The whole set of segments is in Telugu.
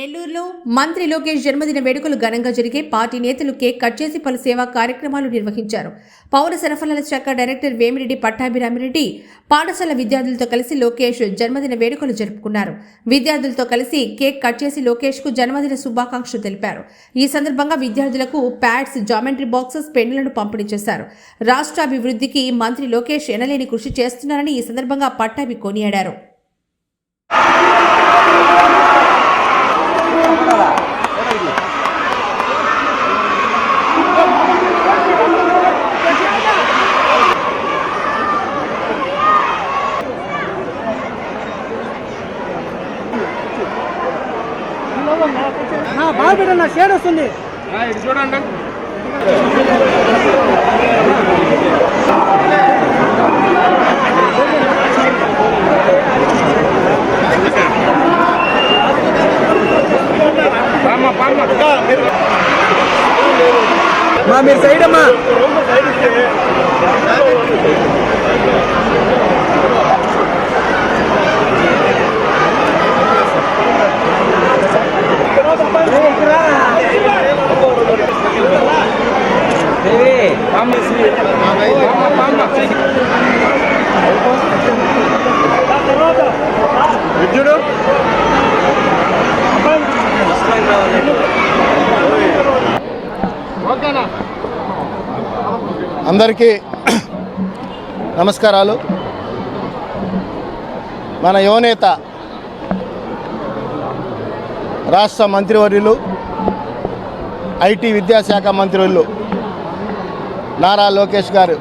నెల్లూరులో మంత్రి లోకేష్ జన్మదిన వేడుకలు ఘనంగా జరిగే పార్టీ నేతలు కేక్ కట్ చేసి పలు సేవా కార్యక్రమాలు నిర్వహించారు. పౌర సరఫరాల శాఖ డైరెక్టర్ వేమిరెడ్డి పట్టాభిరామిరెడ్డి పాఠశాల విద్యార్థులతో కలిసి లోకేష్ జన్మదిన వేడుకలు జరుపుకున్నారు. విద్యార్థులతో కలిసి కేక్ కట్ చేసి లోకేష్ కు జన్మదిన శుభాకాంక్షలు తెలిపారు. ఈ సందర్భంగా విద్యార్థులకు ప్యాడ్స్, జామెంట్రీ బాక్సెస్, పెన్నులను పంపిణీ చేశారు. రాష్ట్రాభివృద్ధికి మంత్రి లోకేష్ ఎనలేని కృషి చేస్తున్నారని ఈ సందర్భంగా పట్టాభి కొనియాడారు. బాగా పెట్టండి, షేడ్ వస్తుంది. చూడండి మీరు సైడ్ అమ్మా. విద్యుడు అందరికీ నమస్కారాలు. మన యువనేత రాష్ట్ర మంత్రివర్యులు, ఐటీ విద్యాశాఖ మంత్రివర్యులు నారా లోకేష్ గారు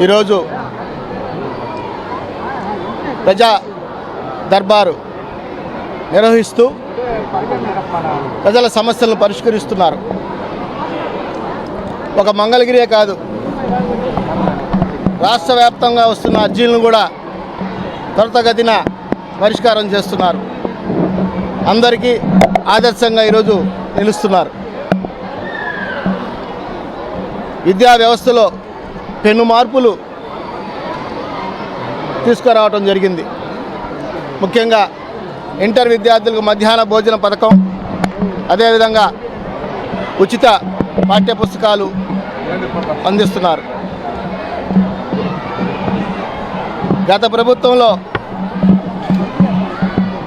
ఈరోజు ప్రజా దర్బారు నిర్వహిస్తూ ప్రజల సమస్యలను పరిష్కరిస్తున్నారు. ఒక మంగళగిరియే కాదు, రాష్ట్ర వ్యాప్తంగా వస్తున్న అర్జీలను కూడా త్వరితగతిన పరిష్కారం చేస్తున్నారు. అందరికీ ఆదర్శంగా ఈరోజు నిలుస్తున్నారు. విద్యా వ్యవస్థలో పెను మార్పులు తీసుకురావటం జరిగింది. ముఖ్యంగా ఇంటర్ విద్యార్థులకు మధ్యాహ్న భోజన పథకం, అదేవిధంగా ఉచిత పాఠ్యపుస్తకాలు అందిస్తున్నారు. గత ప్రభుత్వంలో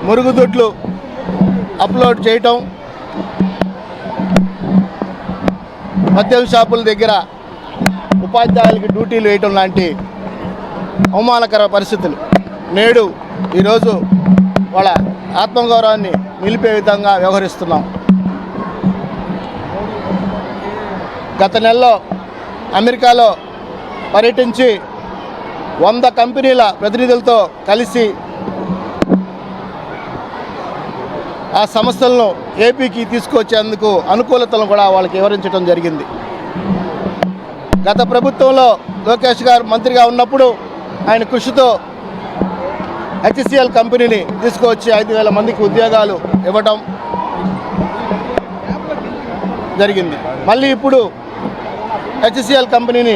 మురుగుదొడ్లు అప్లోడ్ చేయటం, మద్యం షాపుల దగ్గర ఉపాధ్యాయులకి డ్యూటీలు వేయటం లాంటి అవమానకర పరిస్థితులు నేడు ఈరోజు వాళ్ళ ఆత్మగౌరవాన్ని నిలిపే విధంగా వ్యవహరిస్తున్నాం. గత నెలలో అమెరికాలో పర్యటించి 100 కంపెనీల ప్రతినిధులతో కలిసి ఆ సంస్థలను ఏపీకి తీసుకొచ్చేందుకు అనుకూలతలను కూడా వాళ్ళకి వివరించడం జరిగింది. గత ప్రభుత్వంలో లోకేష్ గారు మంత్రిగా ఉన్నప్పుడు ఆయన కృషితో HCL కంపెనీని తీసుకువచ్చి 5,000 మందికి ఉద్యోగాలు ఇవ్వడం జరిగింది. మళ్ళీ ఇప్పుడు HCL కంపెనీని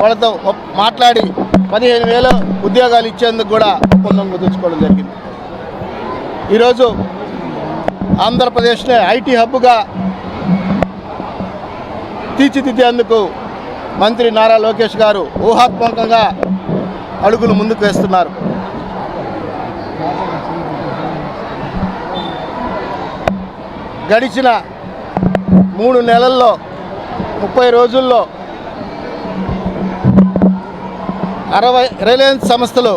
వాళ్ళతో మాట్లాడి 15,000 ఉద్యోగాలు ఇచ్చేందుకు కూడా ఒప్పందం కుదుర్చుకోవడం జరిగింది. ఈరోజు ఆంధ్రప్రదేశ్నే ఐటీ హబ్గా తీర్చిదిద్దేందుకు మంత్రి నారా లోకేష్ గారు ఊహాత్మకంగా అడుగులు ముందుకు వేస్తున్నారు. గడిచిన 3 నెలల్లో 30 రోజుల్లో 60 రిలయన్స్ సంస్థలు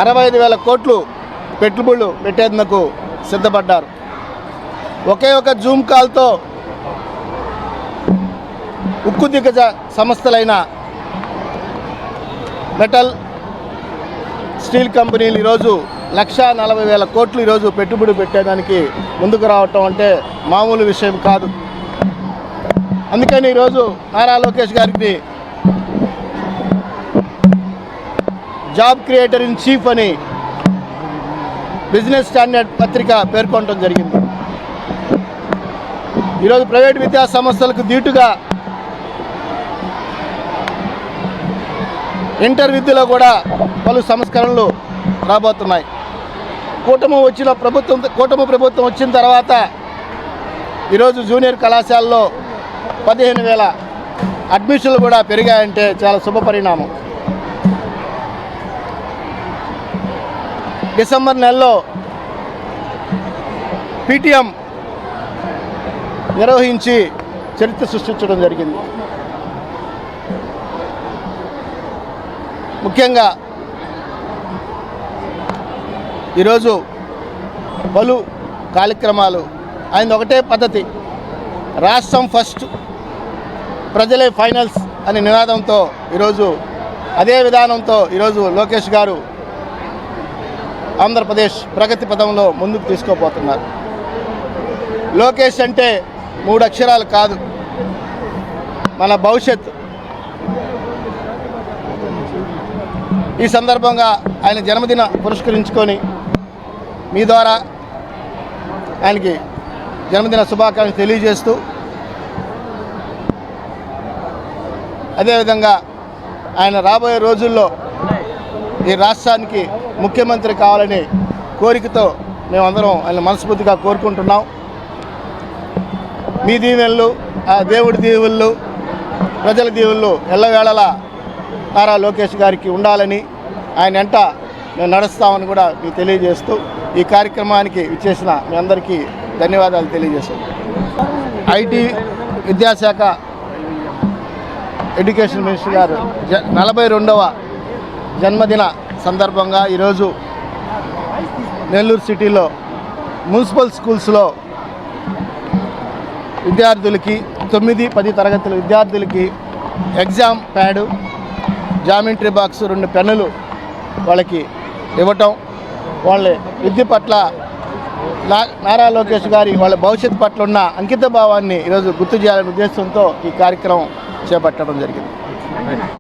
65,000 కోట్లు పెట్టుబడులు పెట్టేందుకు సిద్ధపడ్డారు. ఒకే ఒక జూమ్ కాల్తో ఉక్కు దిగ్గజ సంస్థలైన మెటల్, స్టీల్ కంపెనీలు ఈరోజు 1,40,000 కోట్లు ఈరోజు పెట్టుబడి పెట్టేదానికి ముందుకు రావటం అంటే మామూలు విషయం కాదు. అందుకని ఈరోజు నారా లోకేష్ గారికి జాబ్ క్రియేటర్ ఇన్ చీఫ్ అని బిజినెస్ స్టాండర్డ్ పత్రిక పేర్కొనడం జరిగింది. ఈరోజు ప్రైవేట్ విద్యా సంస్థలకు దీటుగా ఇంటర్ విద్యలో కూడా పలు సంస్కరణలు రాబోతున్నాయి. కూటమి ప్రభుత్వం వచ్చిన తర్వాత ఈరోజు జూనియర్ కళాశాలలో 15,000 అడ్మిషన్లు కూడా పెరిగాయంటే చాలా శుభ పరిణామం. డిసెంబర్ నెలలో పీటీఎం నిర్వహించి చరిత్ర సృష్టించడం జరిగింది. ముఖ్యంగా ఈరోజు పలు కార్యక్రమాలు ఆయన ఒకటే పద్ధతి, రాష్ట్రం ఫస్ట్ ప్రజలే ఫైనల్స్ అనే నినాదంతో ఈరోజు అదే విధానంతో ఈరోజు లోకేష్ గారు ఆంధ్రప్రదేశ్ ప్రగతి పథంలో ముందుకు తీసుకోబోతున్నారు. లోకేష్ అంటే 3 అక్షరాలు కాదు, మన భవిష్యత్. ఈ సందర్భంగా ఆయన జన్మదిన పురస్కరించుకొని మీ ద్వారా ఆయనకి జన్మదిన శుభాకాంక్షలు తెలియజేస్తూ, అదేవిధంగా ఆయన రాబోయే రోజుల్లో ఈ రాష్ట్రానికి ముఖ్యమంత్రి కావాలనే కోరికతో మేమందరం ఆయన మనస్ఫూర్తిగా కోరుకుంటున్నాం. మీ దీవెనలు, ఆ దేవుడి దీవెనలు, ప్రజల దీవెనలు ఎల్లవేళలా నారా లోకేష్ గారికి ఉండాలని ఆయన వెంట మేము నడుస్తామని కూడా మీకు తెలియజేస్తూ ఈ కార్యక్రమానికి ఇచ్చేసిన మీ అందరికీ ధన్యవాదాలు తెలియజేస్తాం. ఐటీ విద్యాశాఖ ఎడ్యుకేషన్ మినిస్టర్ గారు 42వ జన్మదిన సందర్భంగా ఈరోజు నెల్లూరు సిటీలో మున్సిపల్ స్కూల్స్లో విద్యార్థులకి 9, 10 తరగతుల విద్యార్థులకి ఎగ్జామ్ ప్యాడు, జామెంట్రీ బాక్స్, 2 పెన్నులు వాళ్ళకి ఇవ్వటం, వాళ్ళ విద్య పట్ల నారా లోకేష్ గారి వాళ్ళ భవిష్యత్తు పట్ల ఉన్న అంకిత భావాన్ని ఈరోజు గుర్తు చేయాలనే ఉద్దేశంతో ఈ కార్యక్రమం చేపట్టడం జరిగింది.